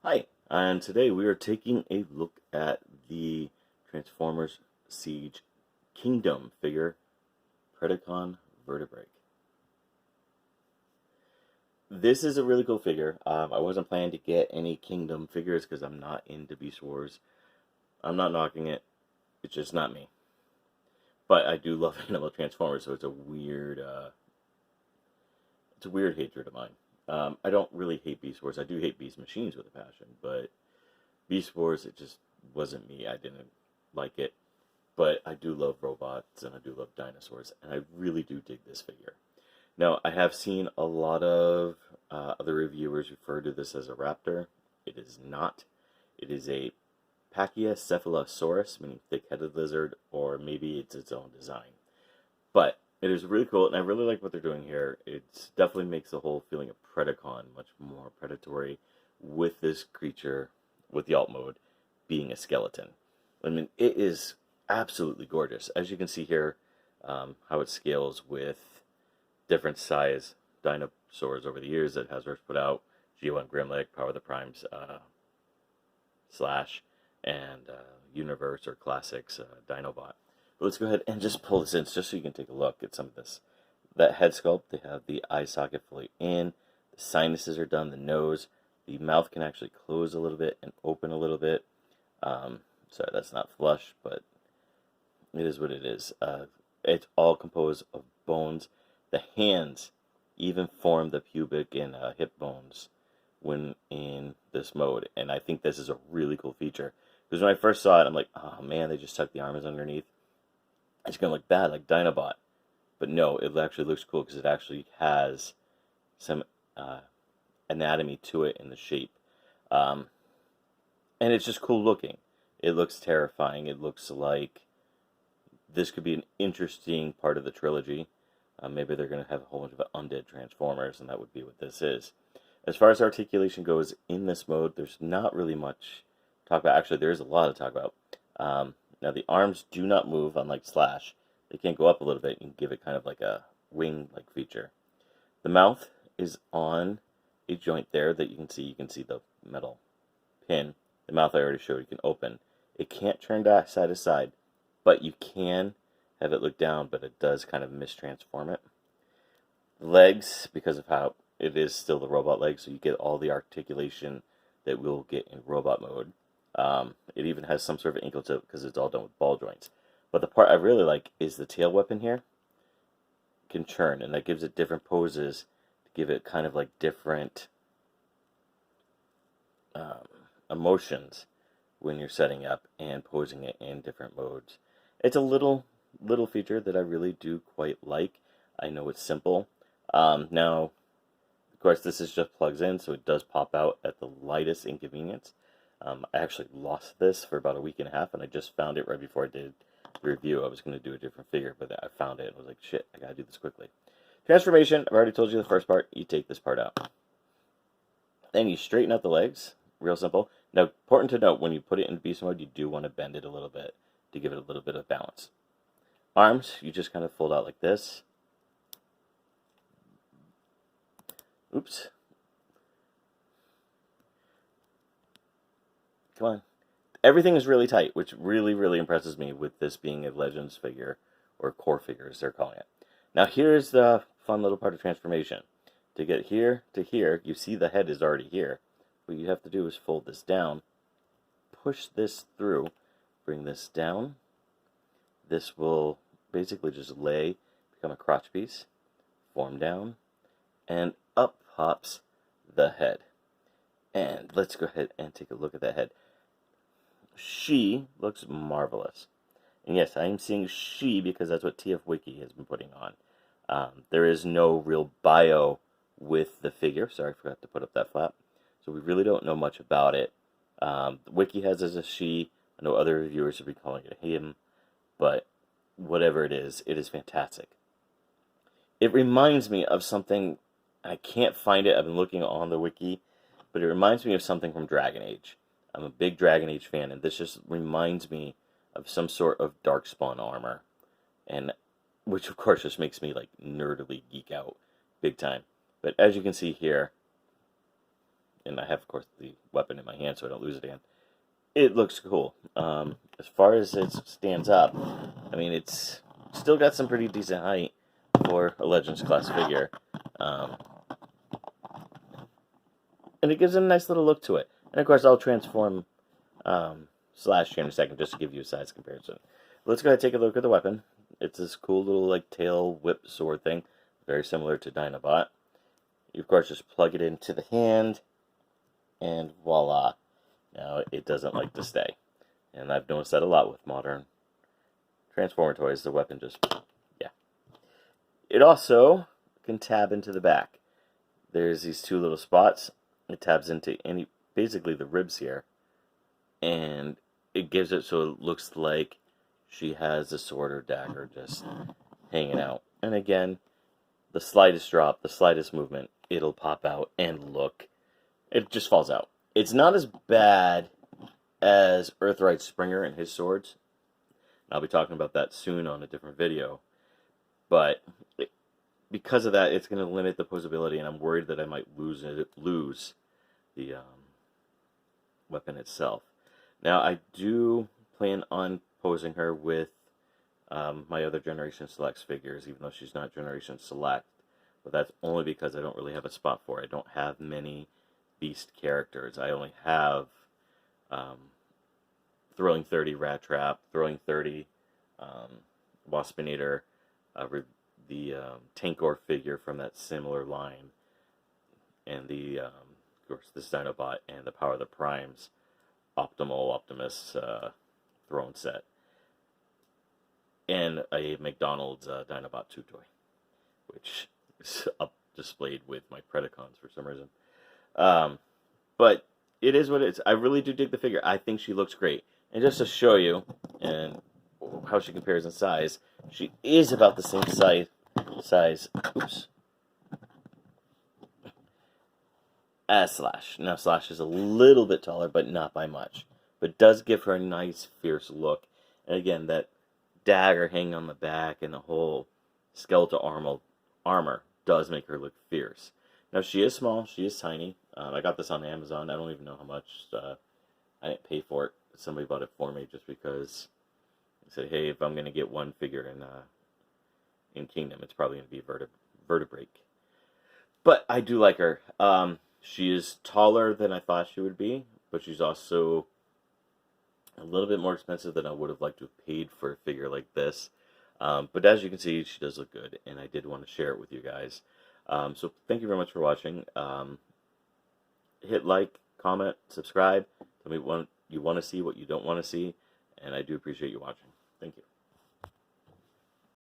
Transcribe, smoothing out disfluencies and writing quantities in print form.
Hi, and today we are taking a look at the Transformers Siege Kingdom figure, Predacon Vertebreak. This is a really cool figure. I wasn't planning to get any Kingdom figures because I'm not into Beast Wars. I'm not knocking it, it's just not me. But I do love Animal Transformers, so it's a weird hatred of mine. I don't really hate Beast Wars. I do hate Beast Machines with a passion, but Beast Wars, it just wasn't me. I didn't like it. But I do love robots and I do love dinosaurs, and I really do dig this figure. Now, I have seen a lot of other reviewers refer to this as a raptor. It is not. It is a Pachycephalosaurus, meaning thick-headed lizard, or maybe it's its own design. But it is really cool, and I really like what they're doing here. It definitely makes the whole feeling of Predacon much more predatory with this creature, with the alt mode, being a skeleton. I mean, it is absolutely gorgeous. As you can see here, how it scales with different size dinosaurs over the years that Hasbro's put out. G1 Grimlick, Power of the Primes, Slash, and Universe or Classics Dinobot. But let's go ahead and just pull this in just so you can take a look at some of this. That head sculpt, they have the eye socket fully in, the sinuses are done, the nose, the mouth can actually close a little bit and open a little bit. Sorry, that's not flush, but it is what it is. It's all composed of bones. The hands even form the pubic and hip bones when in this mode, and I think this is a really cool feature. Because when I first saw it, I'm like, oh man, they just tucked the arms underneath. It's going to look bad, like Dinobot. But no, it actually looks cool because it actually has some anatomy to it in the shape. And it's just cool looking. It looks terrifying. It looks like this could be an interesting part of the trilogy. Maybe they're going to have a whole bunch of undead Transformers, and that would be what this is. As far as articulation goes in this mode, there's not really much to talk about. Actually, there is a lot to talk about. Now, the arms do not move, unlike Slash. They can go up a little bit and give it kind of like a wing-like feature. The mouth is on a joint there that you can see. You can see the metal pin. The mouth I already showed you can open. It can't turn side to side, but you can have it look down, but it does kind of mistransform it. The legs, because of how it is still the robot leg, so you get all the articulation that we'll get in robot mode. It even has some sort of ankle tip because it's all done with ball joints. But the part I really like is the tail weapon here can churn, and that gives it different poses to give it kind of like different emotions when you're setting up and posing it in different modes. It's a little feature that I really do quite like. I know it's simple. Now, of course, this is just plugs in, so it does pop out at the lightest inconvenience. I actually lost this for about a week and a half, and I just found it right before I did the review. I was going to do a different figure, but I found it and was like, shit, I got to do this quickly. Transformation, I've already told you the first part. You take this part out. Then you straighten out the legs. Real simple. Now, important to note, when you put it in beast mode, you do want to bend it a little bit to give it a little bit of balance. Arms, you just kind of fold out like this. Oops. Come on. Everything is really tight, which really, really impresses me with this being a Legends figure, or core figure as they're calling it. Now here's the fun little part of transformation. To get here to here, you see the head is already here. What you have to do is fold this down, push this through, bring this down. This will basically just become a crotch piece, form down, and up pops the head. And let's go ahead and take a look at that head. She looks marvelous. And yes, I am saying she because that's what TF Wiki has been putting on. There is no real bio with the figure. Sorry, I forgot to put up that flap. So we really don't know much about it. The Wiki has it as a she. I know other reviewers have been calling it a him. But whatever it is fantastic. It reminds me of something. I can't find it. I've been looking on the Wiki. But it reminds me of something from Dragon Age. I'm a big Dragon Age fan, and this just reminds me of some sort of Darkspawn armor, and which of course just makes me like nerdily geek out big time. But as you can see here, and I have, of course, the weapon in my hand so I don't lose it again. It looks cool. As far as it stands up, I mean, it's still got some pretty decent height for a Legends class figure. And it gives it a nice little look to it. And of course, I'll transform Slash here in a second just to give you a size comparison. Let's go ahead and take a look at the weapon. It's this cool little like tail whip sword thing, very similar to Dinobot. You of course just plug it into the hand, and voila. Now it doesn't like to stay, and I've noticed that a lot with modern Transformer toys. The weapon just, yeah. It also can tab into the back. There's these two little spots. It tabs into basically the ribs here, and it gives it so it looks like she has a sword or dagger just hanging out. And again, the slightest drop, the slightest movement, it'll pop out and look. It just falls out. It's not as bad as Earthride Springer and his swords. I'll be talking about that soon on a different video. But because of that, it's going to limit the posability, and I'm worried that I might lose the weapon itself. Now, I do plan on posing her with my other Generation Selects figures, even though she's not Generation Select. But that's only because I don't really have a spot for it. I don't have many Beast characters. I only have Thrilling 30 Rat Trap, Thrilling 30 Waspinator, the Tankor figure from that similar line, and the of course this Dinobot and the Power of the Primes Optimus throne set, and a McDonald's Dinobot 2 toy, which is up displayed with my Predacons for some reason. But it is what it is. I really do dig the figure. I think she looks great. And just to show you and how she compares in size, she is about the same size oops, as Slash. Now Slash is a little bit taller, but not by much. But does give her a nice, fierce look. And again, that dagger hanging on the back and the whole skeletal armor does make her look fierce. Now, she is small. She is tiny. I got this on Amazon. I don't even know how much. I didn't pay for it. Somebody bought it for me just because I said, hey, if I'm going to get one figure in Kingdom, it's probably going to be Vertebreak. But I do like her. She is taller than I thought she would be, but she's also a little bit more expensive than I would have liked to have paid for a figure like this. But as you can see, she does look good, and I did want to share it with you guys. So thank you very much for watching. Hit like, comment, subscribe. Tell me what you want to see, what you don't want to see, and I do appreciate you watching. Thank you.